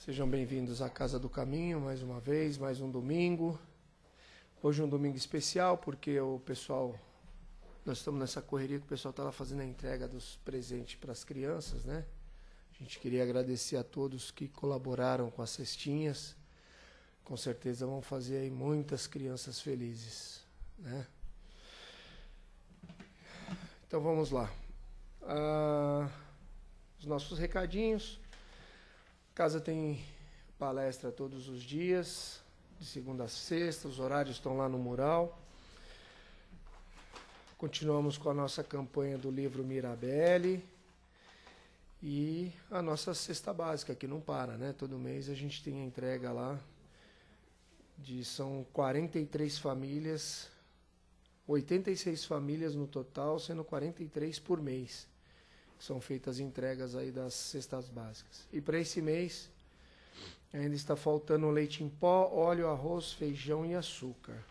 Sejam bem-vindos à Casa do Caminho, mais uma vez, mais um domingo. Hoje é um domingo especial, porque nós estamos nessa correria que o pessoal está lá fazendo a entrega dos presentes para as crianças, né? A gente queria agradecer a todos que colaboraram com as cestinhas. Com certeza vão fazer aí muitas crianças felizes, né? Então vamos lá. Os nossos recadinhos. A casa tem palestra todos os dias, de segunda a sexta, os horários estão lá no mural. Continuamos com a nossa campanha do livro Mirabelle e a nossa cesta básica, que não para, né? Todo mês a gente tem a entrega lá, são 43 famílias, 86 famílias no total, sendo 43 por mês. São feitas entregas aí das cestas básicas. E para esse mês, ainda está faltando leite em pó, óleo, arroz, feijão e açúcar.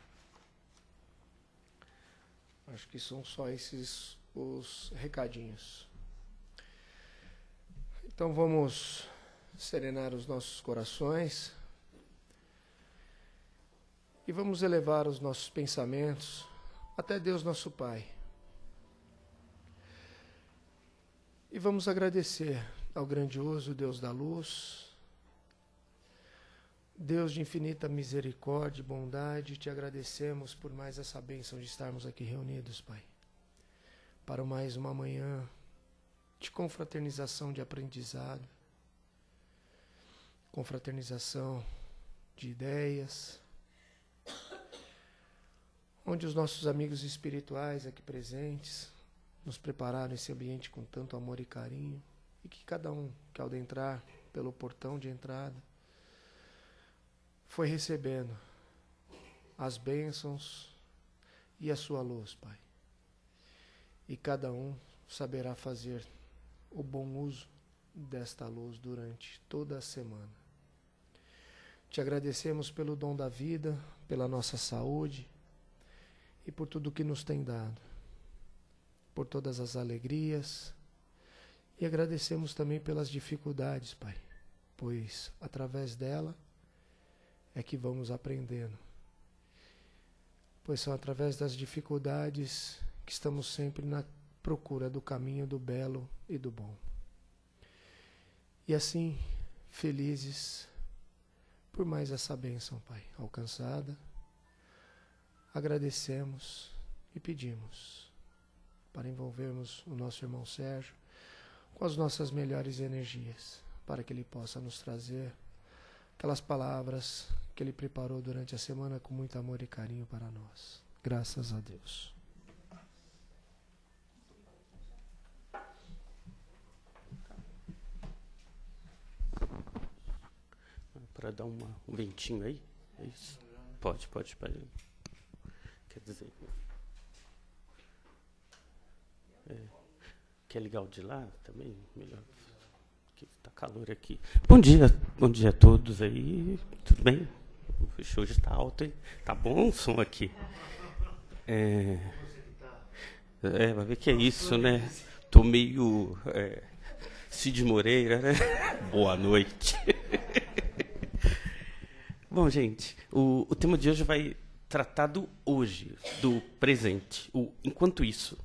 Acho que são só esses os recadinhos. Então vamos serenar os nossos corações e vamos elevar os nossos pensamentos até Deus nosso Pai. E vamos agradecer ao grandioso Deus da luz, Deus de infinita misericórdia e bondade, te agradecemos por mais essa bênção de estarmos aqui reunidos, Pai, para mais uma manhã de confraternização de aprendizado, confraternização de ideias, onde os nossos amigos espirituais aqui presentes nos prepararam esse ambiente com tanto amor e carinho, e que cada um que ao entrar pelo portão de entrada foi recebendo as bênçãos e a sua luz, Pai. E cada um saberá fazer o bom uso desta luz durante toda a semana. Te agradecemos pelo dom da vida, pela nossa saúde e por tudo que nos tem dado, por todas as alegrias, e agradecemos também pelas dificuldades, Pai, pois através dela é que vamos aprendendo, pois são através das dificuldades que estamos sempre na procura do caminho do belo e do bom. E assim, felizes por mais essa bênção, Pai, alcançada, agradecemos e pedimos para envolvermos o nosso irmão Sérgio com as nossas melhores energias, para que ele possa nos trazer aquelas palavras que ele preparou durante a semana com muito amor e carinho para nós. Graças a Deus. Para dar um ventinho aí? É isso? Pode. Quer dizer... Quer ligar o de lá também? Melhor. Está calor aqui. Bom dia a todos aí. Tudo bem? Hoje está alto, hein? Tá bom o som aqui. Vai ver que é isso, né? Tô meio Cid Moreira, né? Boa noite. Bom, gente, o tema de hoje vai tratar do hoje, do presente, o enquanto isso.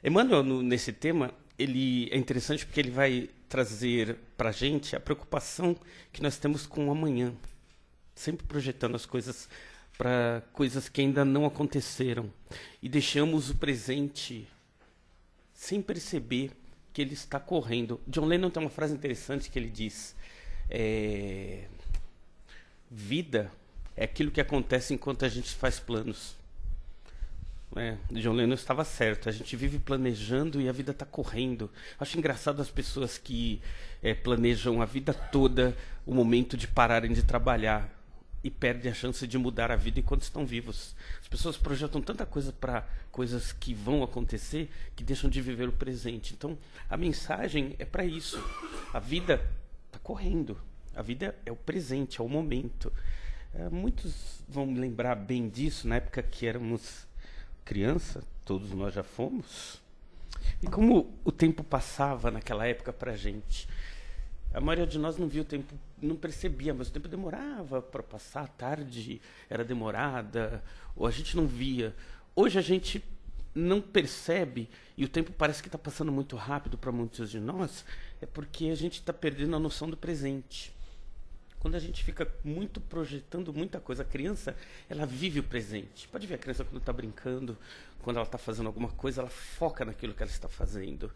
Emmanuel, nesse tema, ele é interessante porque ele vai trazer para a gente a preocupação que nós temos com o amanhã, sempre projetando as coisas para coisas que ainda não aconteceram, e deixamos o presente sem perceber que ele está correndo. John Lennon tem uma frase interessante que ele diz: vida é aquilo que acontece enquanto a gente faz planos. John Lennon estava certo, a gente vive planejando e a vida está correndo. Acho engraçado as pessoas que planejam a vida toda o momento de pararem de trabalhar e perdem a chance de mudar a vida enquanto estão vivos. As pessoas projetam tanta coisa para coisas que vão acontecer que deixam de viver o presente. Então, a mensagem é para isso. A vida está correndo, a vida é o presente, é o momento. Muitos vão me lembrar bem disso na época que éramos criança, todos nós já fomos, e como o tempo passava naquela época para a gente. A maioria de nós não via o tempo, não percebia, mas o tempo demorava para passar, a tarde era demorada, ou a gente não via. Hoje a gente não percebe, e o tempo parece que está passando muito rápido para muitos de nós, é porque a gente está perdendo a noção do presente. Quando a gente fica muito projetando muita coisa, a criança, ela vive o presente. Pode ver a criança quando está brincando, quando ela está fazendo alguma coisa, ela foca naquilo que ela está fazendo.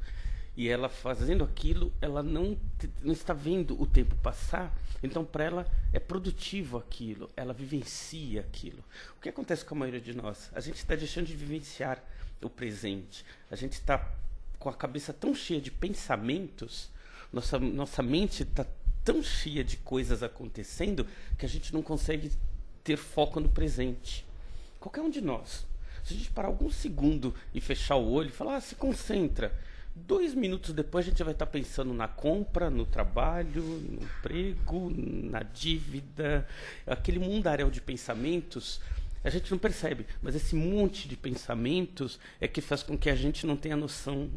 E ela fazendo aquilo, ela não está vendo o tempo passar, então para ela é produtivo aquilo, ela vivencia aquilo. O que acontece com a maioria de nós? A gente está deixando de vivenciar o presente, a gente está com a cabeça tão cheia de pensamentos, nossa mente está tão cheia de coisas acontecendo, que a gente não consegue ter foco no presente. Qualquer um de nós, se a gente parar algum segundo e fechar o olho e falar, se concentra, 2 minutos depois a gente vai estar pensando na compra, no trabalho, no emprego, na dívida, aquele mundaréu de pensamentos, a gente não percebe, mas esse monte de pensamentos é que faz com que a gente não tenha noção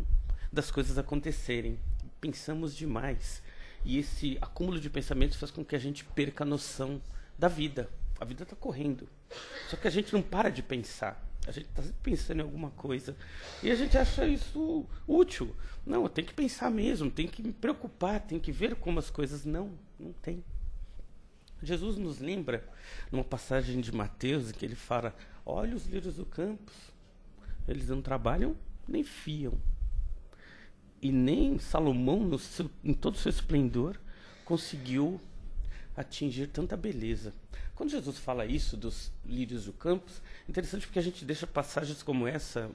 das coisas acontecerem. Pensamos demais. E esse acúmulo de pensamentos faz com que a gente perca a noção da vida. A vida está correndo. Só que a gente não para de pensar. A gente está sempre pensando em alguma coisa. E a gente acha isso útil. Não, eu tenho que pensar mesmo, tenho que me preocupar, tenho que ver como as coisas... Não tem. Jesus nos lembra, numa passagem de Mateus, em que ele fala, olha os lírios do campo, eles não trabalham nem fiam. E nem Salomão, em todo o seu esplendor, conseguiu atingir tanta beleza. Quando Jesus fala isso dos lírios do campo, é interessante porque a gente deixa passagens como essa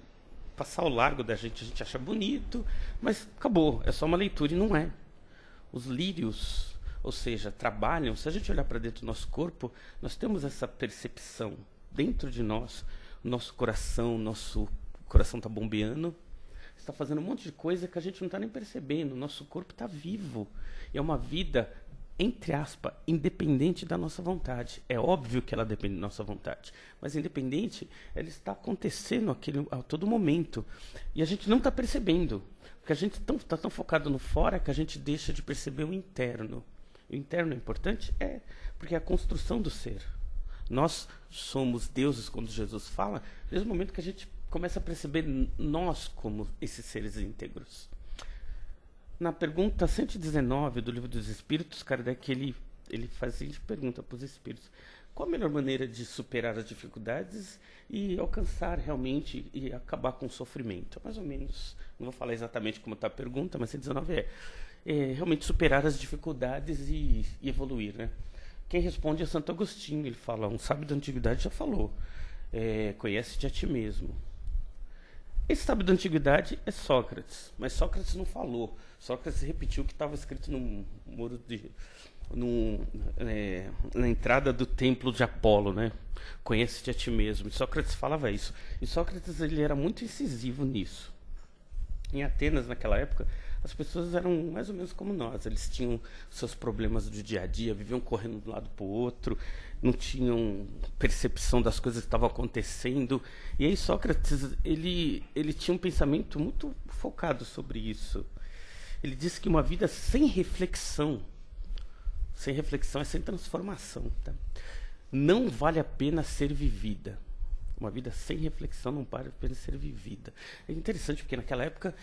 passar ao largo da gente. A gente acha bonito, mas acabou, é só uma leitura e não é. Os lírios, ou seja, trabalham. Se a gente olhar para dentro do nosso corpo, nós temos essa percepção dentro de nós. Nosso coração está bombeando, está fazendo um monte de coisa que a gente não está nem percebendo. Nosso corpo está vivo. E é uma vida, entre aspas, independente da nossa vontade. É óbvio que ela depende da nossa vontade, mas independente, ela está acontecendo a todo momento. E a gente não está percebendo, porque a gente está tão focado no fora que a gente deixa de perceber o interno. O interno é importante? É, porque é a construção do ser. Nós somos deuses, quando Jesus fala, desde o momento que a gente começa a perceber nós como esses seres íntegros. Na pergunta 119 do Livro dos Espíritos, Kardec ele faz a seguinte pergunta para os espíritos: qual a melhor maneira de superar as dificuldades e alcançar realmente e acabar com o sofrimento? Mais ou menos, não vou falar exatamente como está a pergunta, mas 119 é realmente superar as dificuldades e evoluir, né? Quem responde é Santo Agostinho. Ele fala, um sábio da antiguidade já falou, conhece-te a ti mesmo. Esse sábio da antiguidade é Sócrates, mas Sócrates não falou. Sócrates repetiu o que estava escrito no muro na entrada do templo de Apolo, né? Conhece-te a ti mesmo. E Sócrates falava isso. E Sócrates ele era muito incisivo nisso. Em Atenas, naquela época, as pessoas eram mais ou menos como nós. Eles tinham seus problemas do dia a dia, viviam correndo de um lado para o outro, não tinham percepção das coisas que estavam acontecendo. E aí Sócrates, ele tinha um pensamento muito focado sobre isso. Ele disse que uma vida sem reflexão é sem transformação, tá? Não vale a pena ser vivida. Uma vida sem reflexão não vale a pena ser vivida. É interessante porque naquela época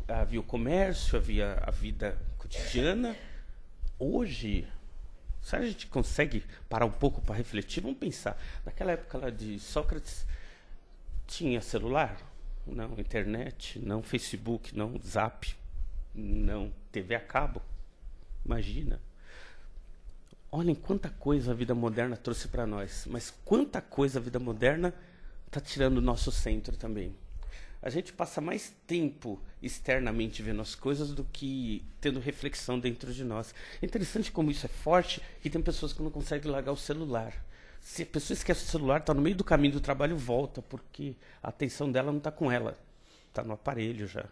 havia o comércio, havia a vida cotidiana. Hoje, se a gente consegue parar um pouco para refletir, vamos pensar. Naquela época lá de Sócrates, tinha celular? Não. Internet? Não. Facebook? Não. Zap? Não. TV a cabo? Imagina. Olhem quanta coisa a vida moderna trouxe para nós, mas quanta coisa a vida moderna está tirando o nosso centro também. A gente passa mais tempo externamente vendo as coisas do que tendo reflexão dentro de nós. É interessante como isso é forte e tem pessoas que não conseguem largar o celular. Se a pessoa esquece o celular, está no meio do caminho do trabalho, volta, porque a atenção dela não está com ela, está no aparelho já.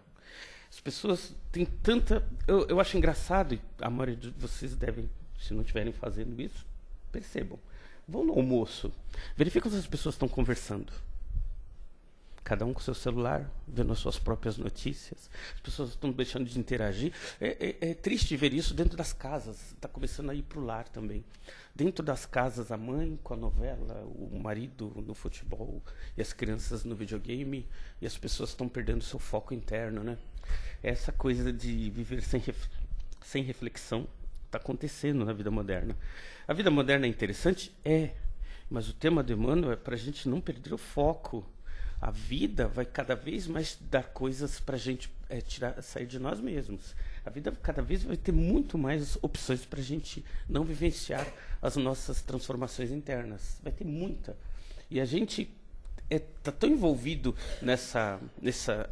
As pessoas têm tanta... Eu acho engraçado, e a maioria de vocês devem... Se não estiverem fazendo isso, percebam. Vão no almoço. Verificam se as pessoas estão conversando. Cada um com seu celular, vendo as suas próprias notícias. As pessoas estão deixando de interagir. É triste ver isso dentro das casas. Está começando a ir para o lar também. Dentro das casas, a mãe com a novela, o marido no futebol e as crianças no videogame. E as pessoas estão perdendo seu foco interno, né? Essa coisa de viver sem reflexão está acontecendo na vida moderna. A vida moderna é interessante? É. Mas o tema do Emmanuel é para a gente não perder o foco. A vida vai cada vez mais dar coisas para a gente sair de nós mesmos. A vida cada vez vai ter muito mais opções para a gente não vivenciar as nossas transformações internas. Vai ter muita. E a gente está tão envolvido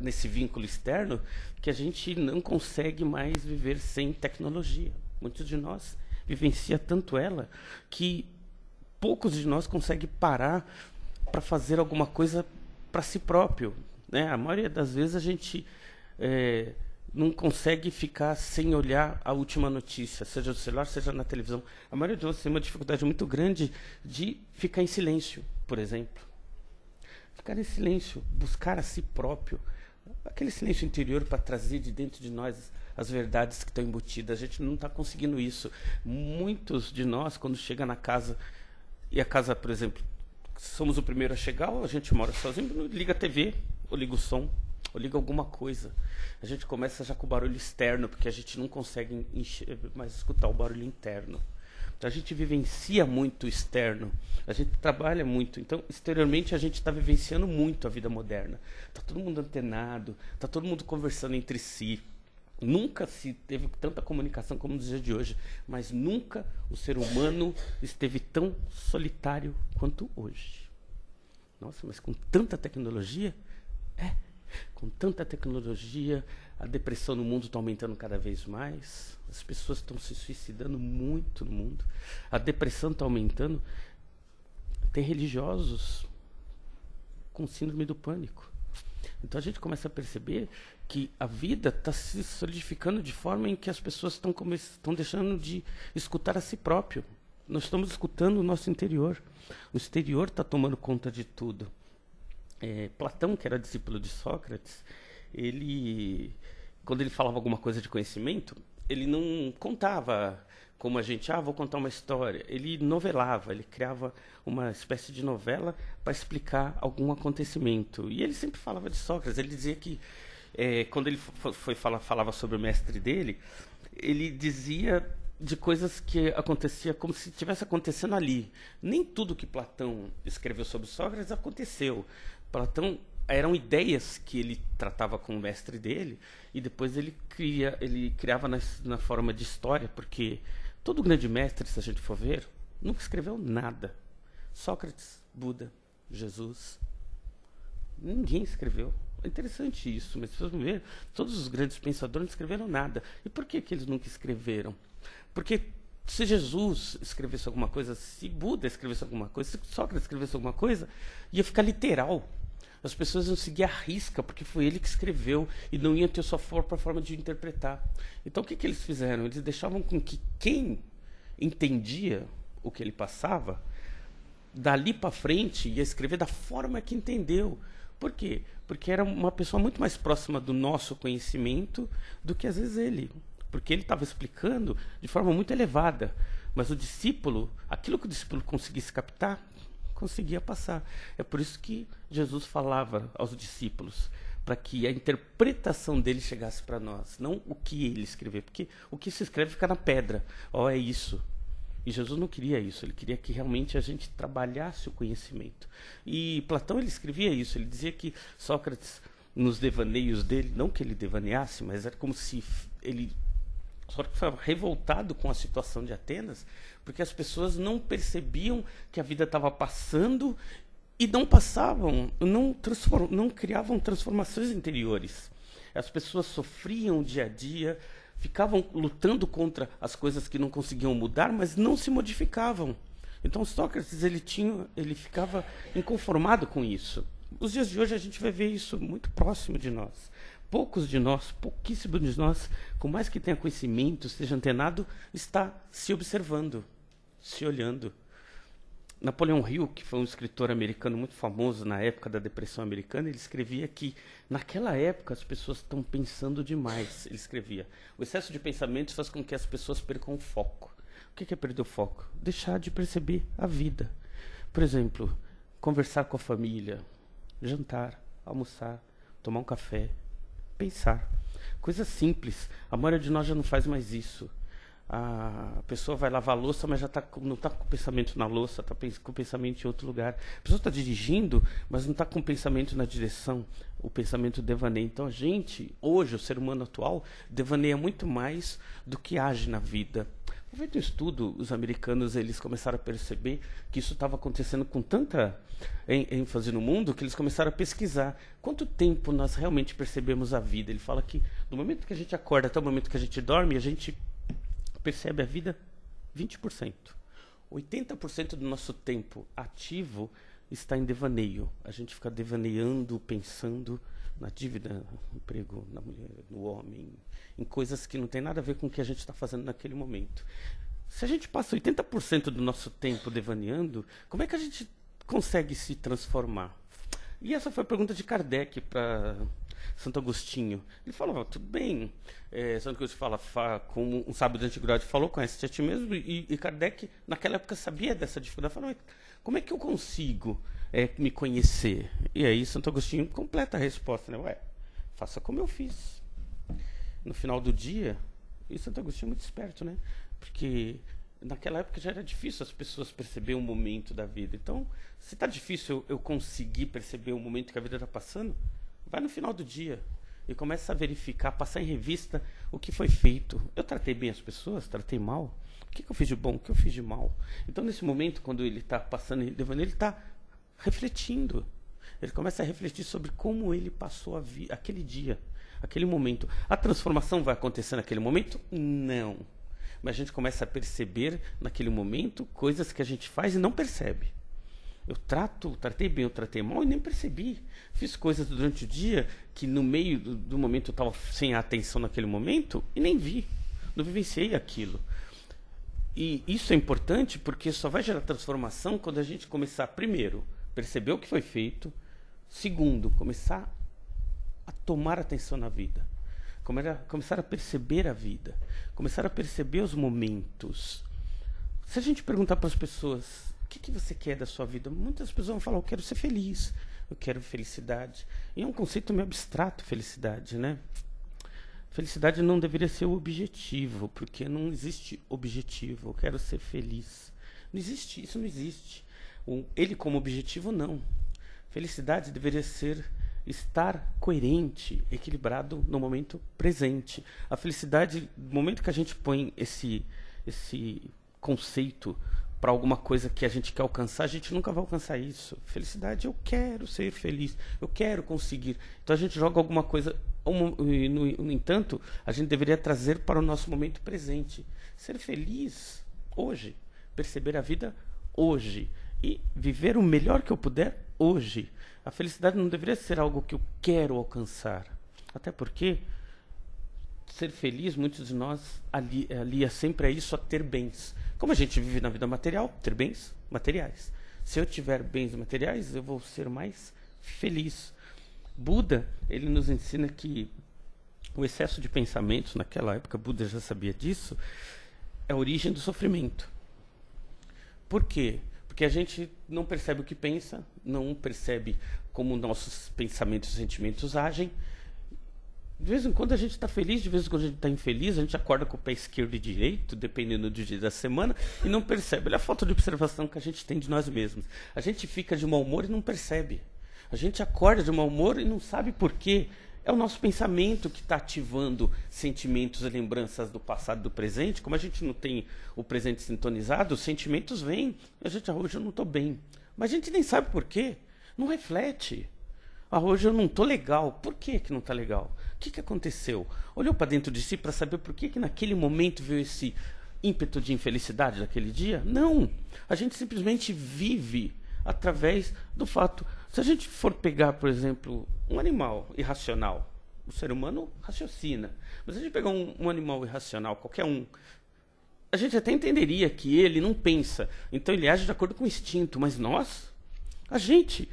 nesse vínculo externo que a gente não consegue mais viver sem tecnologia. Muitos de nós vivenciam tanto ela que poucos de nós conseguem parar para fazer alguma coisa para si próprio, né? A maioria das vezes a gente não consegue ficar sem olhar a última notícia, seja no celular, seja na televisão. A maioria de nós tem uma dificuldade muito grande de ficar em silêncio, por exemplo. Ficar em silêncio, buscar a si próprio, aquele silêncio interior para trazer de dentro de nós as verdades que estão embutidas. A gente não está conseguindo isso. Muitos de nós, quando chega na casa, e a casa, por exemplo, somos o primeiro a chegar, ou a gente mora sozinho, liga a TV, ou liga o som, ou liga alguma coisa. A gente começa já com o barulho externo, porque a gente não consegue mais escutar o barulho interno. Então a gente vivencia muito o externo, a gente trabalha muito. Então, exteriormente, a gente está vivenciando muito a vida moderna. Está todo mundo antenado, está todo mundo conversando entre si. Nunca se teve tanta comunicação como nos dias de hoje, mas nunca o ser humano esteve tão solitário quanto hoje. Nossa, mas com tanta tecnologia? Com tanta tecnologia, a depressão no mundo está aumentando cada vez mais, as pessoas estão se suicidando muito no mundo, a depressão está aumentando, tem religiosos com síndrome do pânico. Então a gente começa a perceber que a vida está se solidificando de forma em que as pessoas estão deixando de escutar a si próprio. Nós estamos escutando o nosso interior. O exterior está tomando conta de tudo. Platão, que era discípulo de Sócrates, quando ele falava alguma coisa de conhecimento, ele não contava como a gente, vou contar uma história. Ele novelava, ele criava uma espécie de novela para explicar algum acontecimento. E ele sempre falava de Sócrates. Ele dizia que, quando ele falava sobre o mestre dele, ele dizia de coisas que acontecia como se estivesse acontecendo ali. Nem tudo que Platão escreveu sobre Sócrates aconteceu. Platão eram ideias que ele tratava com o mestre dele e depois ele criava na forma de história, porque todo grande mestre, se a gente for ver, nunca escreveu nada. Sócrates, Buda, Jesus, ninguém escreveu. É interessante isso, mas se vocês vão ver, todos os grandes pensadores não escreveram nada. E por que eles nunca escreveram? Porque se Jesus escrevesse alguma coisa, se Buda escrevesse alguma coisa, se Sócrates escrevesse alguma coisa, ia ficar literal. As pessoas iam seguir a risca, porque foi ele que escreveu e não ia ter sua própria forma de interpretar. Então o que eles fizeram? Eles deixavam com que quem entendia o que ele passava, dali para frente ia escrever da forma que entendeu. Por quê? Porque era uma pessoa muito mais próxima do nosso conhecimento do que às vezes ele. Porque ele estava explicando de forma muito elevada. Mas o discípulo, aquilo que o discípulo conseguisse captar, conseguia passar. É por isso que Jesus falava aos discípulos, para que a interpretação dele chegasse para nós, não o que ele escreveu, porque o que se escreve fica na pedra. É isso. E Jesus não queria isso, ele queria que realmente a gente trabalhasse o conhecimento. E Platão, ele escrevia isso, ele dizia que Sócrates, nos devaneios dele, não que ele devaneasse, mas era como se ele só que foi revoltado com a situação de Atenas, porque as pessoas não percebiam que a vida estava passando e não passavam, não criavam transformações interiores. As pessoas sofriam dia a dia, ficavam lutando contra as coisas que não conseguiam mudar, mas não se modificavam. Então Sócrates ele ficava inconformado com isso. Nos dias de hoje a gente vai ver isso muito próximo de nós. Pouquíssimos de nós, com mais que tenha conhecimento, esteja antenado, está se observando, se olhando. Napoleão Hill, que foi um escritor americano muito famoso na época da Depressão Americana, ele escrevia que naquela época as pessoas estão pensando demais. Ele escrevia: o excesso de pensamentos faz com que as pessoas percam o foco. O que é perder o foco? Deixar de perceber a vida. Por exemplo, conversar com a família, jantar, almoçar, tomar um café, pensar. Coisas simples. A maioria de nós já não faz mais isso. A pessoa vai lavar a louça, mas já não está com o pensamento na louça, está com o pensamento em outro lugar. A pessoa está dirigindo, mas não está com o pensamento na direção, o pensamento devaneia. Então a gente, hoje, o ser humano atual, devaneia muito mais do que age na vida. Feito um estudo, os americanos eles começaram a perceber que isso estava acontecendo com tanta ênfase no mundo que eles começaram a pesquisar quanto tempo nós realmente percebemos a vida. Ele fala que do momento que a gente acorda até o momento que a gente dorme, a gente percebe a vida 20%. 80% do nosso tempo ativo está em devaneio. A gente fica devaneando, pensando na dívida, no emprego, na mulher, no homem, em coisas que não tem nada a ver com o que a gente está fazendo naquele momento. Se a gente passa 80% do nosso tempo devaneando, como é que a gente consegue se transformar? E essa foi a pergunta de Kardec para Santo Agostinho. Ele falou: tudo bem, Santo Agostinho fala, como um sábio da antiguidade falou, conhece-te a ti mesmo, e Kardec naquela época sabia dessa dificuldade. Falou: como é que eu consigo me conhecer? E aí Santo Agostinho completa a resposta, né? Faça como eu fiz. No final do dia, e Santo Agostinho é muito esperto, né? Porque naquela época já era difícil as pessoas perceberem o momento da vida. Então, se está difícil eu conseguir perceber o momento que a vida está passando, vai no final do dia e começa a verificar, passar em revista o que foi feito. Eu tratei bem as pessoas? Tratei mal? O que eu fiz de bom? O que eu fiz de mal? Então, nesse momento, quando ele está passando em devaneio, ele está refletindo. Ele começa a refletir sobre como ele passou aquele dia, aquele momento. A transformação vai acontecer naquele momento? Não. Mas a gente começa a perceber naquele momento coisas que a gente faz e não percebe. Eu tratei bem, eu tratei mal e nem percebi. Fiz coisas durante o dia que no meio do momento eu estava sem a atenção naquele momento e nem vi. Não vivenciei aquilo. E isso é importante porque só vai gerar transformação quando a gente começar, primeiro, perceber o que foi feito. Segundo, começar a tomar atenção na vida. Começar a perceber a vida. Começar a perceber os momentos. Se a gente perguntar para as pessoas: o que você quer da sua vida? Muitas pessoas vão falar: eu quero ser feliz, eu quero felicidade. E é um conceito meio abstrato, felicidade, né? Felicidade não deveria ser o objetivo, porque não existe objetivo. Eu quero ser feliz. Não existe, isso não existe. Ele como objetivo, não. Felicidade deveria ser estar coerente, equilibrado no momento presente. A felicidade, no momento que a gente põe esse conceito para alguma coisa que a gente quer alcançar, a gente nunca vai alcançar isso. Felicidade, eu quero ser feliz, eu quero conseguir. Então a gente joga alguma coisa, no entanto, a gente deveria trazer para o nosso momento presente. Ser feliz hoje, perceber a vida hoje e viver o melhor que eu puder hoje. A felicidade não deveria ser algo que eu quero alcançar. Até porque ser feliz, muitos de nós alia sempre a isso, a ter bens. Como a gente vive na vida material, ter bens materiais. Se eu tiver bens materiais, eu vou ser mais feliz. Buda, ele nos ensina que o excesso de pensamentos, naquela época, Buda já sabia disso, é a origem do sofrimento. Por quê? Porque a gente não percebe o que pensa, não percebe como nossos pensamentos e sentimentos agem. De vez em quando a gente está feliz, de vez em quando a gente está infeliz, a gente acorda com o pé esquerdo e direito, dependendo do dia da semana, e não percebe. Olha a falta de observação que a gente tem de nós mesmos. A gente fica de mau humor e não percebe. A gente acorda de mau humor e não sabe por quê. É o nosso pensamento que está ativando sentimentos e lembranças do passado e do presente. Como a gente não tem o presente sintonizado, os sentimentos vêm. A gente, hoje eu não estou bem. Mas a gente nem sabe por quê. Não reflete. Hoje eu não estou legal. Por que não está legal? O que aconteceu? Olhou para dentro de si para saber por que naquele momento veio esse ímpeto de infelicidade daquele dia? Não. A gente simplesmente vive através do fato. Se a gente for pegar, por exemplo, um animal irracional, o ser humano raciocina. Mas se a gente pegar um animal irracional, qualquer um, a gente até entenderia que ele não pensa, então ele age de acordo com o instinto, mas nós, a gente,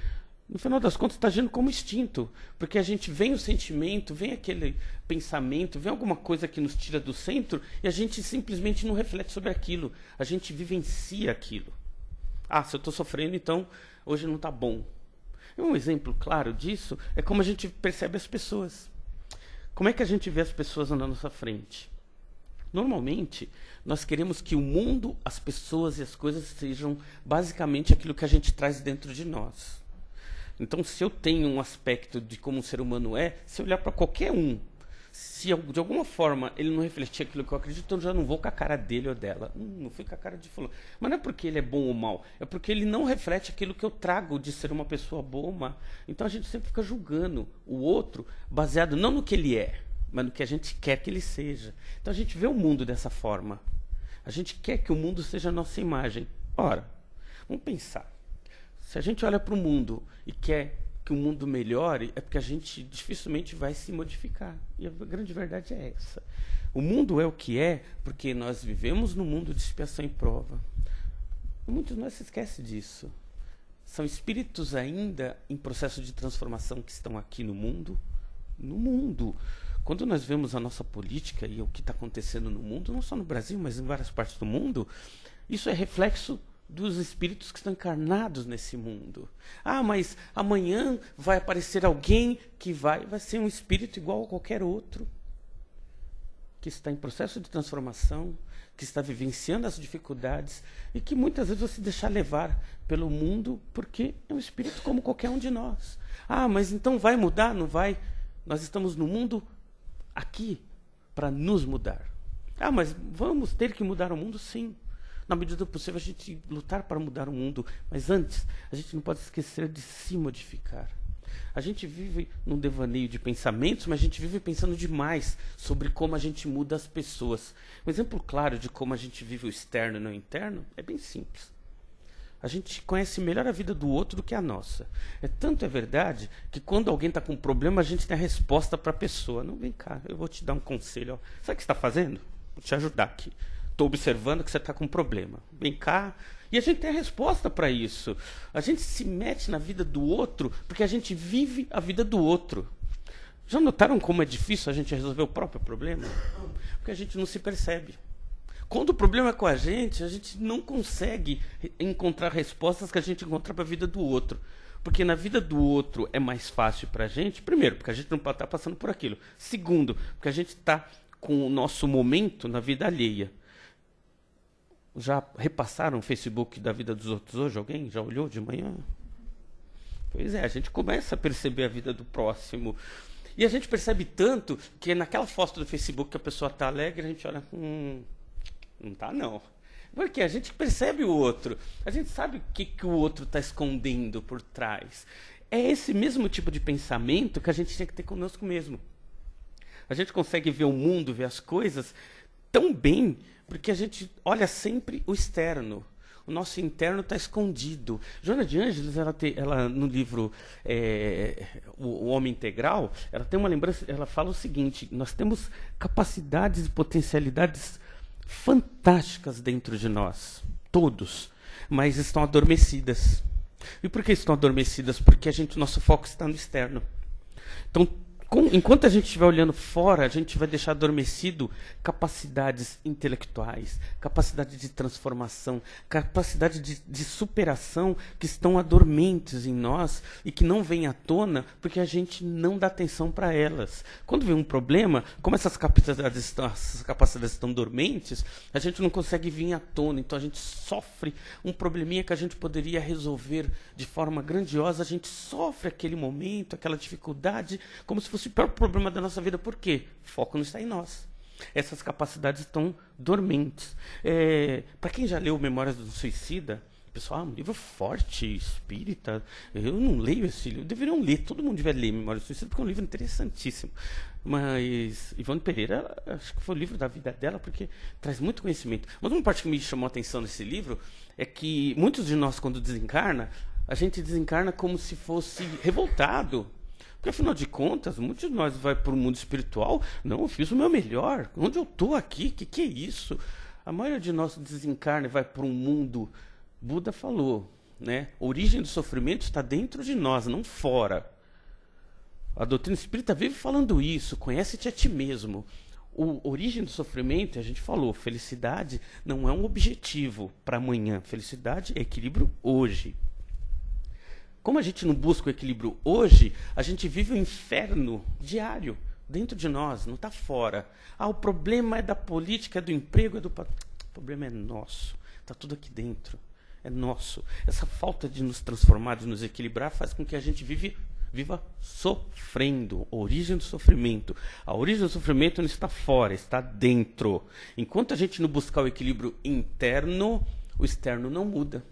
no final das contas, está agindo como instinto, porque a gente vem o sentimento, vem aquele pensamento, vem alguma coisa que nos tira do centro e a gente simplesmente não reflete sobre aquilo, a gente vivencia aquilo. Ah, se eu estou sofrendo, então hoje não está bom. Um exemplo claro disso é como a gente percebe as pessoas. Como é que a gente vê as pessoas na nossa frente? Normalmente, nós queremos que o mundo, as pessoas e as coisas sejam basicamente aquilo que a gente traz dentro de nós. Então, se eu tenho um aspecto de como um ser humano é, se eu olhar para qualquer um, se de alguma forma ele não refletir aquilo que eu acredito, eu já não vou com a cara dele ou dela. Não fui com a cara de fulano. Mas não é porque ele é bom ou mal, é porque ele não reflete aquilo que eu trago de ser uma pessoa boa ou má. Então a gente sempre fica julgando o outro baseado não no que ele é, mas no que a gente quer que ele seja. Então a gente vê o mundo dessa forma. A gente quer que o mundo seja a nossa imagem. Ora, vamos pensar. Se a gente olha para o mundo e quer que o mundo melhore, é porque a gente dificilmente vai se modificar. E a grande verdade é essa. O mundo é o que é porque nós vivemos num mundo de expiação e prova. Muitos de nós se esquecem disso. São espíritos ainda em processo de transformação que estão aqui no mundo. No mundo. Quando nós vemos a nossa política e o que está acontecendo no mundo, não só no Brasil, mas em várias partes do mundo, isso é reflexo dos espíritos que estão encarnados nesse mundo. Ah, mas amanhã vai aparecer alguém que vai ser um espírito igual a qualquer outro, que está em processo de transformação, que está vivenciando as dificuldades e que muitas vezes vai se deixar levar pelo mundo porque é um espírito como qualquer um de nós. Ah, mas então vai mudar? Não vai. Nós estamos no mundo aqui para nos mudar. Ah, mas vamos ter que mudar o mundo? Sim. Na medida do possível, a gente lutar para mudar o mundo. Mas antes, a gente não pode esquecer de se modificar. A gente vive num devaneio de pensamentos, mas a gente vive pensando demais sobre como a gente muda as pessoas. Um exemplo claro de como a gente vive o externo e não o interno é bem simples. A gente conhece melhor a vida do outro do que a nossa. Tanto é verdade que quando alguém está com um problema, a gente tem a resposta para a pessoa. Não, vem cá, eu vou te dar um conselho. Ó. Sabe o que você está fazendo? Vou te ajudar aqui. Estou observando que você está com um problema. Vem cá. E a gente tem a resposta para isso. A gente se mete na vida do outro porque a gente vive a vida do outro. Já notaram como é difícil a gente resolver o próprio problema? Porque a gente não se percebe. Quando o problema é com a gente não consegue encontrar respostas que a gente encontra para a vida do outro. Porque na vida do outro é mais fácil para a gente. Primeiro, porque a gente não pode estar passando por aquilo. Segundo, porque a gente está com o nosso momento na vida alheia. Já repassaram o Facebook da vida dos outros hoje? Alguém já olhou de manhã? Pois é, a gente começa a perceber a vida do próximo. E a gente percebe tanto que naquela foto do Facebook que a pessoa está alegre, a gente olha, não está não. Porque a gente percebe o outro. A gente sabe o que o outro está escondendo por trás. É esse mesmo tipo de pensamento que a gente tinha que ter conosco mesmo. A gente consegue ver o mundo, ver as coisas tão bem, porque a gente olha sempre o externo. O nosso interno está escondido. Joana de Ângeles, ela no livro O Homem Integral, ela tem uma lembrança, ela fala o seguinte: nós temos capacidades e potencialidades fantásticas dentro de nós, todos, mas estão adormecidas. E por que estão adormecidas? Porque nosso foco está no externo. Então, enquanto a gente estiver olhando fora, a gente vai deixar adormecido capacidades intelectuais, capacidade de transformação, capacidade de superação que estão adormentes em nós e que não vêm à tona porque a gente não dá atenção para elas. Quando vem um problema, como essas capacidades estão dormentes, a gente não consegue vir à tona. Então a gente sofre um probleminha que a gente poderia resolver de forma grandiosa, a gente sofre aquele momento, aquela dificuldade, como se fosse o pior problema da nossa vida. Por quê? O foco não está em nós. Essas capacidades estão dormentes. Para quem já leu Memórias do Suicida, pessoal, um livro forte, espírita. Eu não leio esse livro. Deveriam ler, todo mundo deveria ler Memórias do Suicida, porque é um livro interessantíssimo. Mas Ivone Pereira, acho que foi o livro da vida dela, porque traz muito conhecimento. Mas uma parte que me chamou a atenção nesse livro é que muitos de nós, quando desencarna, a gente desencarna como se fosse revoltado. Porque, afinal de contas, muitos de nós vai para o mundo espiritual. Não, eu fiz o meu melhor. Onde eu estou aqui? Que é isso? A maioria de nós desencarna e vai para um mundo. Buda falou, né? A origem do sofrimento está dentro de nós, não fora. A doutrina espírita vive falando isso. Conhece-te a ti mesmo. A origem do sofrimento, a gente falou, felicidade não é um objetivo para amanhã. Felicidade é equilíbrio hoje. Como a gente não busca o equilíbrio hoje, a gente vive um inferno diário dentro de nós, não está fora. O problema é da política, é do emprego, o problema é nosso. Está tudo aqui dentro. É nosso. Essa falta de nos transformar, de nos equilibrar, faz com que a gente viva sofrendo. A origem do sofrimento. A origem do sofrimento não está fora, está dentro. Enquanto a gente não buscar o equilíbrio interno, o externo não muda.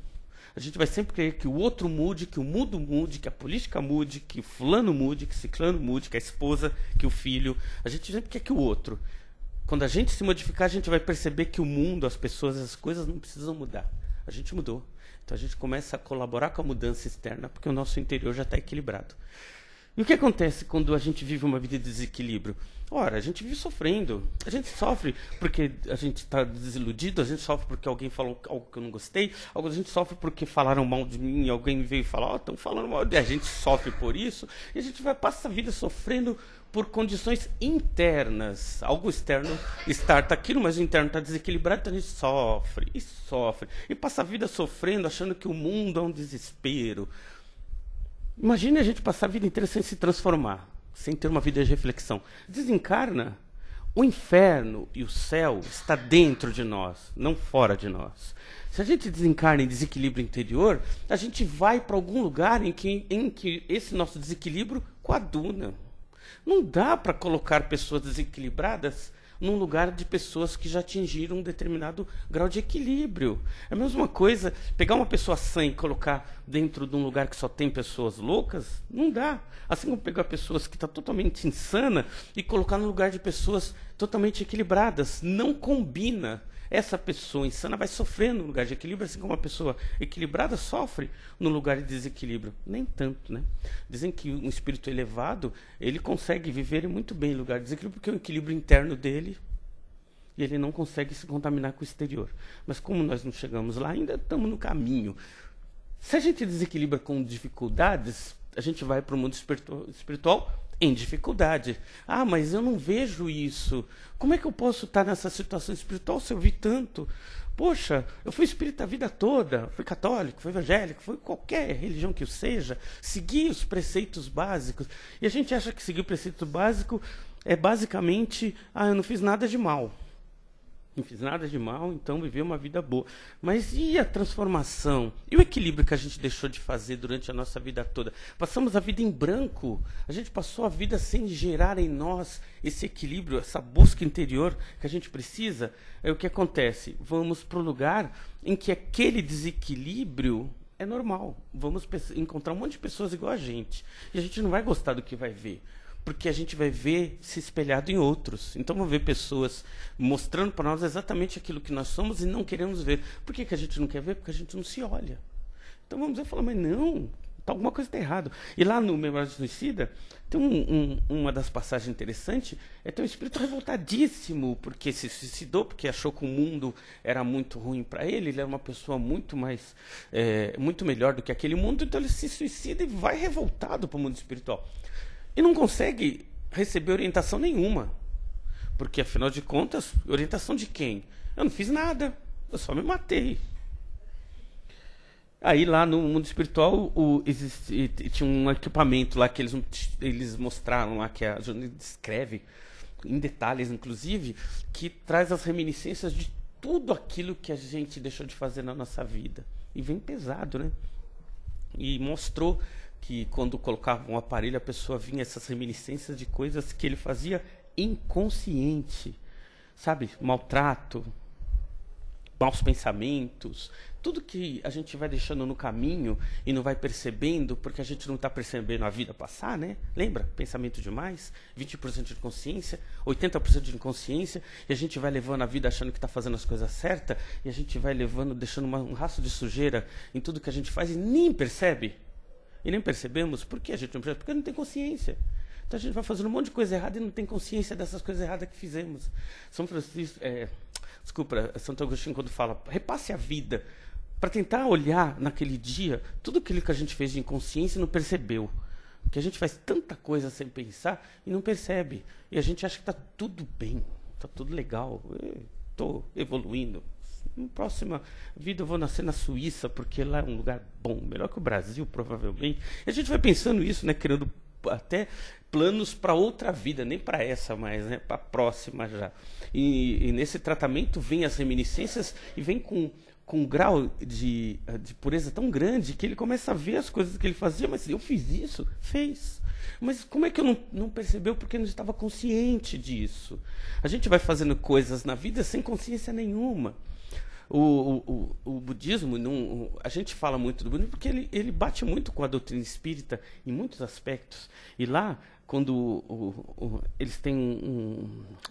A gente vai sempre querer que o outro mude, que o mundo mude, que a política mude, que o fulano mude, que o ciclano mude, que a esposa, que o filho. A gente sempre quer que o outro. Quando a gente se modificar, a gente vai perceber que o mundo, as pessoas, as coisas não precisam mudar. A gente mudou. Então a gente começa a colaborar com a mudança externa, porque o nosso interior já está equilibrado. E o que acontece quando a gente vive uma vida de desequilíbrio? Ora, a gente vive sofrendo. A gente sofre porque a gente está desiludido, a gente sofre porque alguém falou algo que eu não gostei, a gente sofre porque falaram mal de mim, alguém veio falar, estão falando mal de mim. A gente sofre por isso, e a gente vai passar a vida sofrendo por condições internas. Algo externo está aquilo, mas o interno está desequilibrado, então a gente sofre, e passa a vida sofrendo, achando que o mundo é um desespero. Imagine a gente passar a vida inteira sem se transformar, sem ter uma vida de reflexão. Desencarna, o inferno e o céu está dentro de nós, não fora de nós. Se a gente desencarna em desequilíbrio interior, a gente vai para algum lugar em que esse nosso desequilíbrio coaduna. Não dá para colocar pessoas desequilibradas num lugar de pessoas que já atingiram um determinado grau de equilíbrio. É a mesma coisa, pegar uma pessoa sã e colocar dentro de um lugar que só tem pessoas loucas, não dá. Assim como pegar pessoas que estão totalmente insana e colocar no lugar de pessoas totalmente equilibradas. Não combina. Essa pessoa insana vai sofrer no lugar de equilíbrio, assim como uma pessoa equilibrada sofre no lugar de desequilíbrio. Nem tanto, né? Dizem que um espírito elevado, ele consegue viver muito bem em lugar de desequilíbrio, porque é o equilíbrio interno dele, e ele não consegue se contaminar com o exterior. Mas como nós não chegamos lá, ainda estamos no caminho. Se a gente desequilibra com dificuldades, a gente vai para o mundo espiritual em dificuldade. Mas eu não vejo isso. Como é que eu posso estar nessa situação espiritual se eu vi tanto? Poxa, eu fui espírita a vida toda, fui católico, fui evangélico, fui qualquer religião que eu seja, segui os preceitos básicos. E a gente acha que seguir o preceito básico é basicamente, eu não fiz nada de mal. Não fiz nada de mal, então vivi uma vida boa. Mas e a transformação? E o equilíbrio que a gente deixou de fazer durante a nossa vida toda? Passamos a vida em branco. A gente passou a vida sem gerar em nós esse equilíbrio, essa busca interior que a gente precisa. É o que acontece. Vamos para o lugar em que aquele desequilíbrio é normal. Vamos encontrar um monte de pessoas igual a gente. E a gente não vai gostar do que vai ver. Porque a gente vai ver se espelhado em outros. Então, vamos ver pessoas mostrando para nós exatamente aquilo que nós somos e não queremos ver. Por que a gente não quer ver? Porque a gente não se olha. Então, vamos dizer, mas não, alguma coisa está errada. E lá no Memórias do Suicida, tem uma das passagens interessantes, tem um espírito revoltadíssimo, porque se suicidou, porque achou que o mundo era muito ruim para ele, ele era uma pessoa muito melhor do que aquele mundo, então ele se suicida e vai revoltado para o mundo espiritual. E não consegue receber orientação nenhuma. Porque, afinal de contas, orientação de quem? Eu não fiz nada, eu só me matei. Aí lá no mundo espiritual tinha um equipamento lá que eles mostraram lá, que a jornalista descreve, em detalhes inclusive, que traz as reminiscências de tudo aquilo que a gente deixou de fazer na nossa vida. E vem pesado, né? E mostrou que quando colocava um aparelho, a pessoa vinha essas reminiscências de coisas que ele fazia inconsciente, sabe? Maltrato, maus pensamentos, tudo que a gente vai deixando no caminho e não vai percebendo, porque a gente não está percebendo a vida passar, né? Lembra? Pensamento demais, 20% de consciência, 80% de inconsciência, e a gente vai levando a vida achando que está fazendo as coisas certas, e a gente vai levando, deixando um rastro de sujeira em tudo que a gente faz e nem percebe. E nem percebemos. Por que a gente não percebe? Porque não tem consciência. Então a gente vai fazendo um monte de coisa errada e não tem consciência dessas coisas erradas que fizemos. Santo Agostinho, quando fala, repasse a vida, para tentar olhar naquele dia tudo aquilo que a gente fez de inconsciência e não percebeu. Porque a gente faz tanta coisa sem pensar e não percebe. E a gente acha que está tudo bem, está tudo legal, estou evoluindo. Na próxima vida eu vou nascer na Suíça, porque lá é um lugar bom, melhor que o Brasil, provavelmente. E a gente vai pensando isso, né, criando até planos para outra vida, nem para essa mais, né, para a próxima já. E nesse tratamento vem as reminiscências e vem com um grau de pureza tão grande que ele começa a ver as coisas que ele fazia, mas eu fiz isso? Fez. Mas como é que eu não percebeu? Porque eu não estava consciente disso. A gente vai fazendo coisas na vida sem consciência nenhuma. O budismo, a gente fala muito do budismo porque ele bate muito com a doutrina espírita em muitos aspectos. E lá, quando eles têm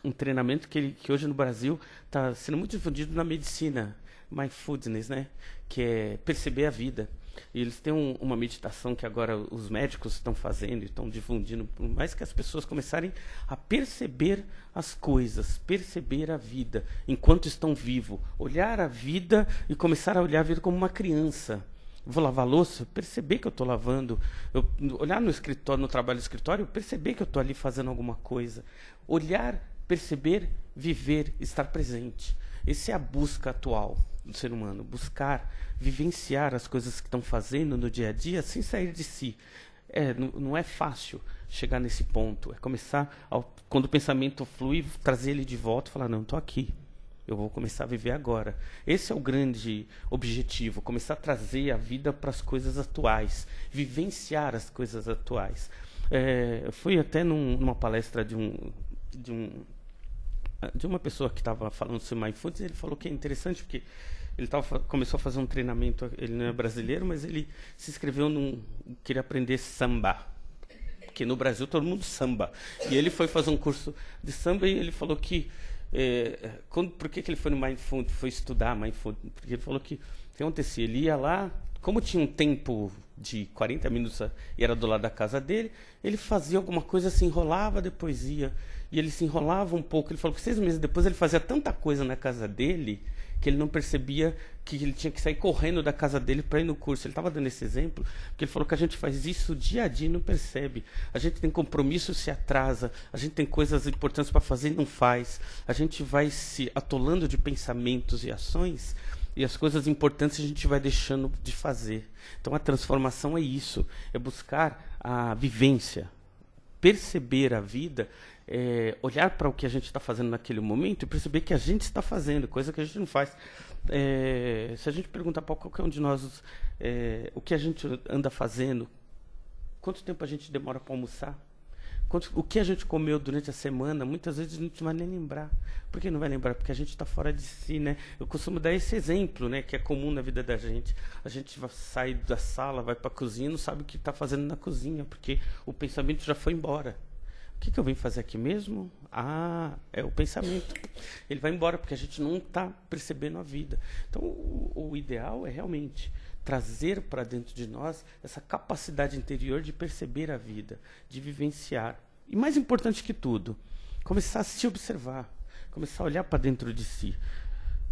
um treinamento que hoje no Brasil está sendo muito difundido na medicina, mindfulness, né? Que é perceber a vida. E eles têm uma meditação que agora os médicos estão fazendo e estão difundindo, por mais que as pessoas começarem a perceber as coisas, perceber a vida enquanto estão vivos, olhar a vida e começar a olhar a vida como uma criança. Vou lavar louça, perceber que eu estou lavando. Olhar no escritório, no trabalho do escritório, perceber que eu estou ali fazendo alguma coisa. Olhar, perceber, viver, estar presente. Essa é a busca atual do ser humano, buscar vivenciar as coisas que estão fazendo no dia a dia sem sair de si. Não é fácil chegar nesse ponto. É começar, quando o pensamento flui, trazer ele de volta e falar, não, estou aqui. Eu vou começar a viver agora. Esse é o grande objetivo, começar a trazer a vida para as coisas atuais, vivenciar as coisas atuais. Eu fui até numa palestra de uma pessoa que estava falando sobre mindfulness, ele falou que é interessante porque ele começou a fazer um treinamento, ele não é brasileiro, mas ele se inscreveu queria aprender samba, porque no Brasil todo mundo samba, e ele foi fazer um curso de samba e ele falou que por que ele foi no mindfulness, foi estudar mindfulness, porque ele falou que o que acontecia, ele ia lá, como tinha um tempo de 40 minutos e era do lado da casa dele, ele fazia alguma coisa, se enrolava, depois ia. E ele se enrolava um pouco. Ele falou que 6 meses depois ele fazia tanta coisa na casa dele que ele não percebia que ele tinha que sair correndo da casa dele para ir no curso. Ele estava dando esse exemplo, porque ele falou que a gente faz isso dia a dia e não percebe. A gente tem compromisso, se atrasa. A gente tem coisas importantes para fazer e não faz. A gente vai se atolando de pensamentos e ações e as coisas importantes a gente vai deixando de fazer. Então a transformação é isso, é buscar a vivência, perceber a vida, olhar para o que a gente está fazendo naquele momento e perceber que a gente está fazendo, coisa que a gente não faz. Se a gente perguntar para qualquer um de nós o que a gente anda fazendo, quanto tempo a gente demora para almoçar, o que a gente comeu durante a semana, muitas vezes a gente não vai nem lembrar. Por que não vai lembrar? Porque a gente está fora de si, né? Eu costumo dar esse exemplo, né, que é comum na vida da gente. A gente sai da sala, vai para a cozinha e não sabe o que está fazendo na cozinha, porque o pensamento já foi embora. O que eu vim fazer aqui mesmo? É o pensamento. Ele vai embora porque a gente não está percebendo a vida. Então, o ideal é realmente trazer para dentro de nós essa capacidade interior de perceber a vida, de vivenciar. E mais importante que tudo, começar a se observar, começar a olhar para dentro de si.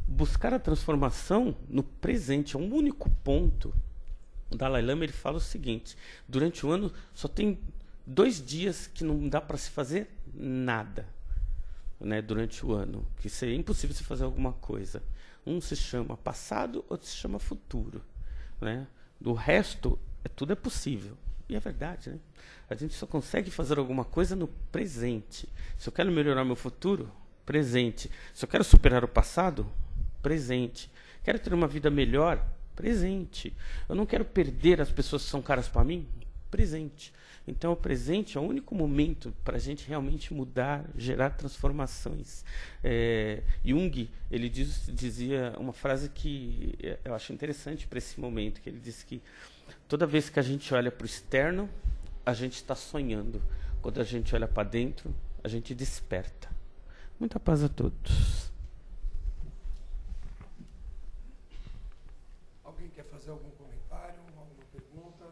Buscar a transformação no presente, é um único ponto. O Dalai Lama ele fala o seguinte, durante o ano só tem 2 dias que não dá para se fazer nada, né, durante o ano, que seria impossível se fazer alguma coisa. Um se chama passado, outro se chama futuro. Né? Do resto, tudo é possível. E é verdade, né? A gente só consegue fazer alguma coisa no presente. Se eu quero melhorar meu futuro, presente. Se eu quero superar o passado, presente. Quero ter uma vida melhor, presente. Eu não quero perder as pessoas que são caras para mim, presente. Então, o presente é o único momento para a gente realmente mudar, gerar transformações. Jung, ele dizia uma frase que eu acho interessante para esse momento, que ele diz que toda vez que a gente olha para o externo, a gente está sonhando. Quando a gente olha para dentro, a gente desperta. Muita paz a todos. Alguém quer fazer algum comentário, alguma pergunta?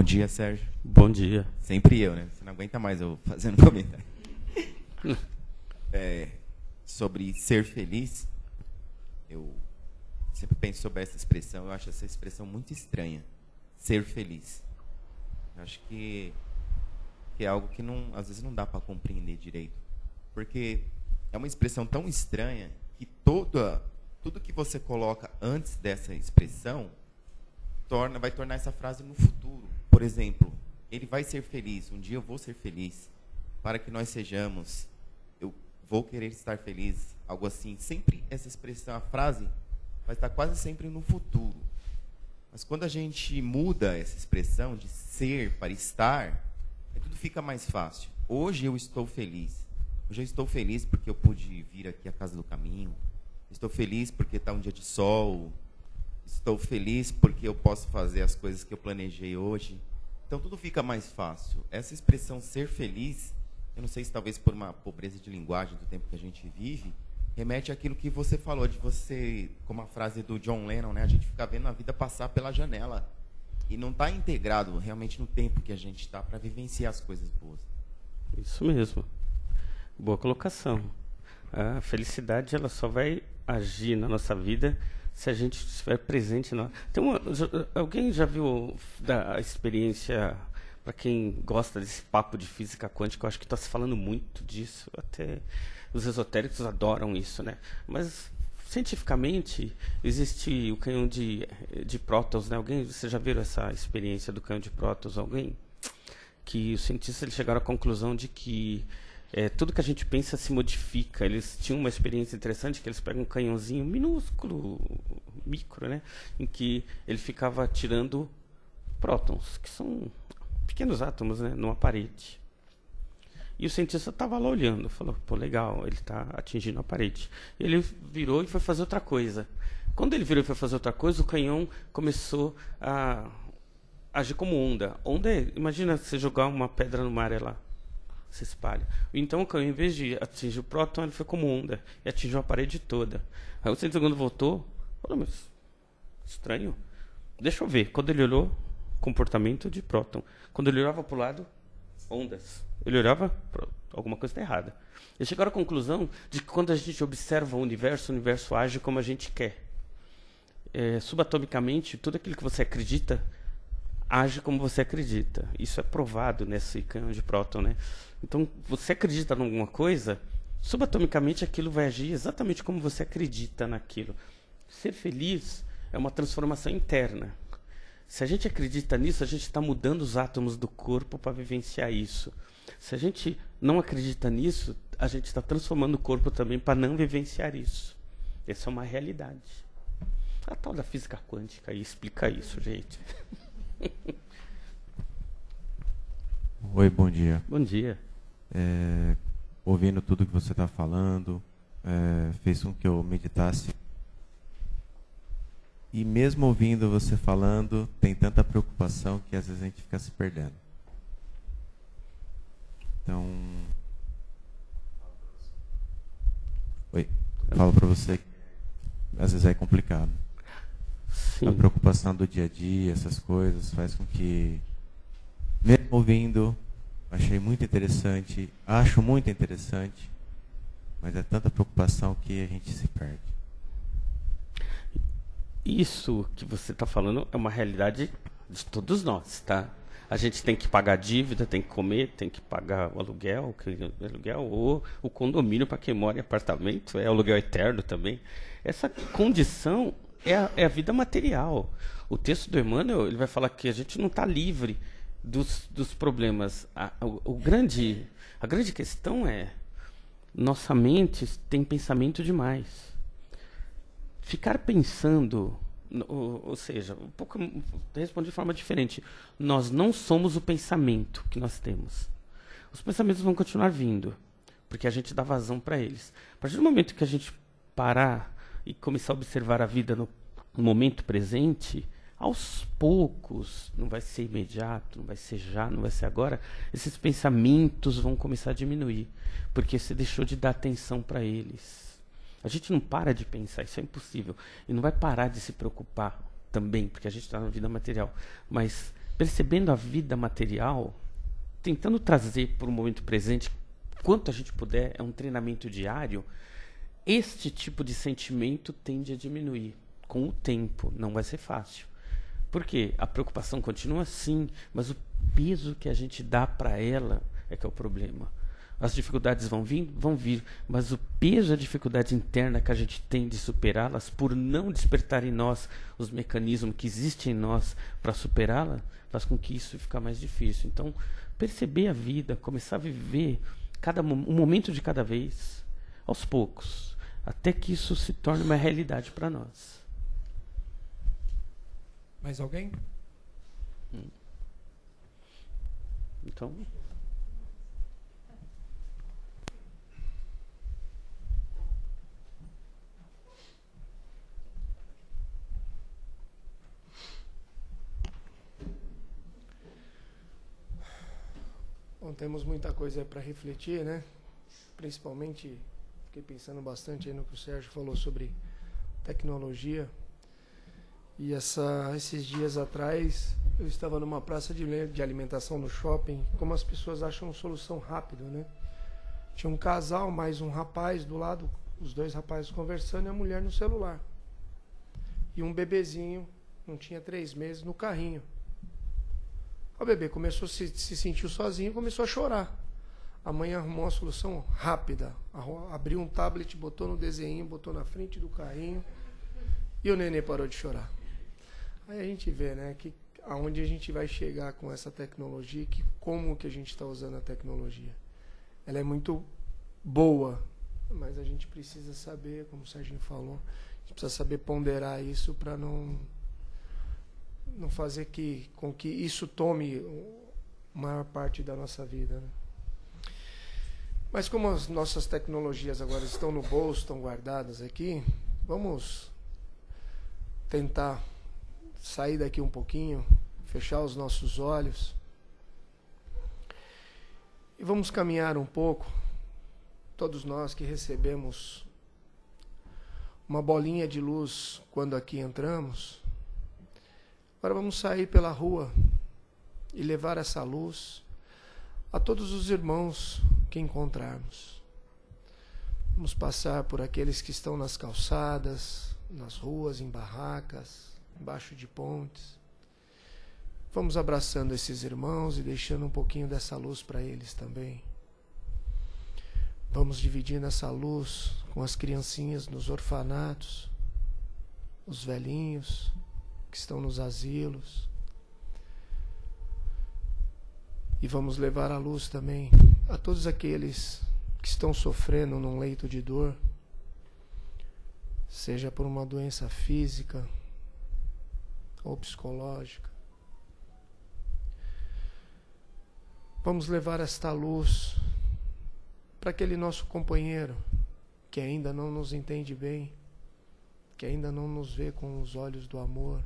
Bom dia, Sérgio. Bom dia. Sempre eu, né? Você não aguenta mais eu fazendo comentário. Sobre ser feliz, eu sempre penso sobre essa expressão. Eu acho essa expressão muito estranha. Ser feliz. Eu acho que é algo que às vezes não dá para compreender direito. Porque é uma expressão tão estranha que tudo que você coloca antes dessa expressão vai tornar essa frase no futuro. Por exemplo, ele vai ser feliz, um dia eu vou ser feliz, para que nós sejamos, eu vou querer estar feliz, algo assim. Sempre essa expressão, a frase, vai estar quase sempre no futuro. Mas quando a gente muda essa expressão de ser para estar, tudo fica mais fácil. Hoje eu estou feliz. Hoje eu estou feliz porque eu pude vir aqui à Casa do Caminho. Estou feliz porque está um dia de sol. Estou feliz porque eu posso fazer as coisas que eu planejei hoje. Então, tudo fica mais fácil. Essa expressão ser feliz, eu não sei se talvez por uma pobreza de linguagem do tempo que a gente vive, remete àquilo que você falou, de você, como a frase do John Lennon, né? A gente fica vendo a vida passar pela janela. E não está integrado realmente no tempo que a gente está para vivenciar as coisas boas. Isso mesmo. Boa colocação. A felicidade ela só vai agir na nossa vida se a gente estiver presente. Alguém já viu da experiência, para quem gosta desse papo de física quântica, eu acho que está se falando muito disso, até os esotéricos adoram isso, né? Mas cientificamente existe o canhão de prótons, né? Vocês já viram essa experiência do canhão de prótons? Alguém? Que os cientistas eles chegaram à conclusão de que tudo que a gente pensa se modifica. Eles tinham uma experiência interessante que eles pegam um canhãozinho minúsculo, micro, né, em que ele ficava tirando prótons, que são pequenos átomos, né, numa parede. E o cientista estava lá olhando, falou, pô, legal, ele está atingindo a parede. Ele virou e foi fazer outra coisa. Quando ele virou e foi fazer outra coisa, o canhão começou a agir como onda. Onda imagina você jogar uma pedra no mar, ela se espalha. Então o canhão, em vez de atingir o próton, ele foi como onda e atingiu a parede toda. Aí o cientista, quando voltou, falou, mas estranho. Deixa eu ver. Quando ele olhou, comportamento de próton. Quando ele olhava para o lado, ondas. Ele olhava, alguma coisa está errada. Eles chegaram à conclusão de que quando a gente observa o universo age como a gente quer. Subatomicamente, tudo aquilo que você acredita age como você acredita. Isso é provado nesse canhão de próton, né? Então, você acredita em alguma coisa, subatomicamente aquilo vai agir exatamente como você acredita naquilo. Ser feliz é uma transformação interna. Se a gente acredita nisso, a gente está mudando os átomos do corpo para vivenciar isso. Se a gente não acredita nisso, a gente está transformando o corpo também para não vivenciar isso. Essa é uma realidade. A tal da física quântica aí explica isso, gente. Oi, bom dia. Bom dia. Ouvindo tudo que você está falando, fez com que eu meditasse. E mesmo ouvindo você falando, tem tanta preocupação que às vezes a gente fica se perdendo. Então, falo para você que às vezes é complicado. Sim. A preocupação do dia a dia, essas coisas, faz com que, mesmo ouvindo, achei muito interessante, acho muito interessante, mas é tanta preocupação que a gente se perde. Isso que você está falando é uma realidade de todos nós, tá? A gente tem que pagar dívida, tem que comer, tem que pagar o aluguel ou o condomínio para quem mora em apartamento, é aluguel eterno também. Essa condição é a vida material. O texto do Emmanuel ele vai falar que a gente não está livre dos problemas. A grande questão é nossa mente tem pensamento demais. Ficar pensando, ou seja, um pouco respondo de forma diferente. Nós não somos o pensamento que nós temos. Os pensamentos vão continuar vindo, porque a gente dá vazão para eles. A partir do momento que a gente parar e começar a observar a vida no momento presente, aos poucos, não vai ser imediato, não vai ser já, não vai ser agora, esses pensamentos vão começar a diminuir, porque você deixou de dar atenção para eles. A gente não para de pensar, isso é impossível. E não vai parar de se preocupar também, porque a gente está na vida material. Mas percebendo a vida material, tentando trazer para o momento presente, quanto a gente puder, é um treinamento diário, este tipo de sentimento tende a diminuir. Com o tempo, não vai ser fácil. Por quê? A preocupação continua sim, mas o peso que a gente dá para ela é que é o problema. As dificuldades vão vir, mas o peso, a dificuldade interna que a gente tem de superá-las, por não despertar em nós os mecanismos que existem em nós para superá-la, faz com que isso fique mais difícil. Então, perceber a vida, começar a viver um momento de cada vez, aos poucos, até que isso se torne uma realidade para nós. Mais alguém? Então... Bom, temos muita coisa para refletir, né? Principalmente, fiquei pensando bastante aí no que o Sérgio falou sobre tecnologia. E esses dias atrás, eu estava numa praça de alimentação no shopping, como as pessoas acham solução rápido, né? Tinha um casal, mais um rapaz do lado, os dois rapazes conversando e a mulher no celular. E um bebezinho, não tinha 3 meses, no carrinho. O bebê começou se sentiu sozinho e começou a chorar. A mãe arrumou uma solução rápida. Abriu um tablet, botou no desenho, botou na frente do carrinho e o nenê parou de chorar. Aí a gente vê, né, que aonde a gente vai chegar com essa tecnologia, como que a gente está usando a tecnologia. Ela é muito boa, mas a gente precisa saber, como o Serginho falou, a gente precisa saber ponderar isso para não fazer com que isso tome a maior parte da nossa vida, né? Mas como as nossas tecnologias agora estão no bolso, estão guardadas aqui, vamos tentar sair daqui um pouquinho, fechar os nossos olhos e vamos caminhar um pouco, todos nós que recebemos uma bolinha de luz quando aqui entramos. Agora vamos sair pela rua e levar essa luz a todos os irmãos que encontrarmos. Vamos passar por aqueles que estão nas calçadas, nas ruas, em barracas, embaixo de pontes. Vamos abraçando esses irmãos e deixando um pouquinho dessa luz para eles também. Vamos dividindo essa luz com as criancinhas nos orfanatos, os velhinhos que estão nos asilos. E vamos levar a luz também a todos aqueles que estão sofrendo num leito de dor, seja por uma doença física ou psicológica. Vamos levar esta luz para aquele nosso companheiro que ainda não nos entende bem, que ainda não nos vê com os olhos do amor.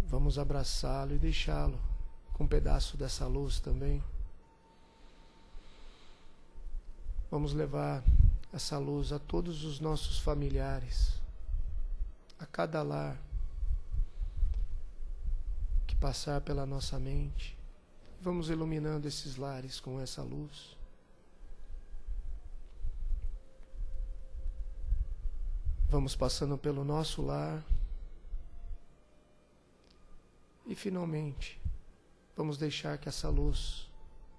Vamos abraçá-lo e deixá-lo com um pedaço dessa luz também. Vamos levar essa luz a todos os nossos familiares, a cada lar que passar pela nossa mente. Vamos iluminando esses lares com essa luz. Vamos passando pelo nosso lar. E finalmente, vamos deixar que essa luz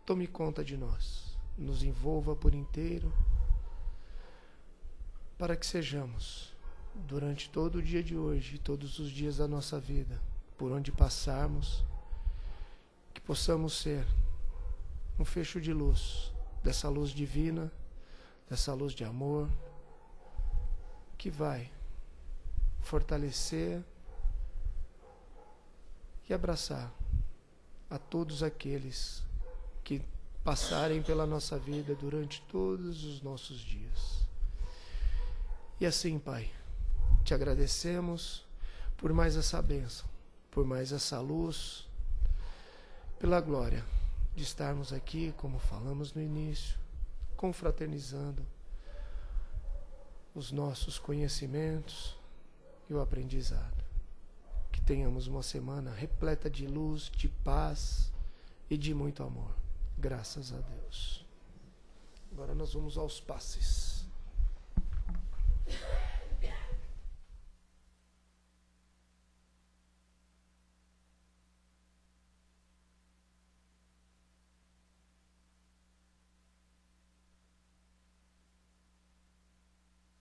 tome conta de nós, nos envolva por inteiro, para que sejamos, durante todo o dia de hoje e todos os dias da nossa vida, por onde passarmos, que possamos ser um fecho de luz, dessa luz divina, dessa luz de amor, que vai fortalecer e abraçar a todos aqueles que passarem pela nossa vida durante todos os nossos dias. E assim, Pai, te agradecemos por mais essa bênção, por mais essa luz, pela glória de estarmos aqui, como falamos no início, confraternizando os nossos conhecimentos e o aprendizado. Que tenhamos uma semana repleta de luz, de paz e de muito amor. Graças a Deus. Agora nós vamos aos passes.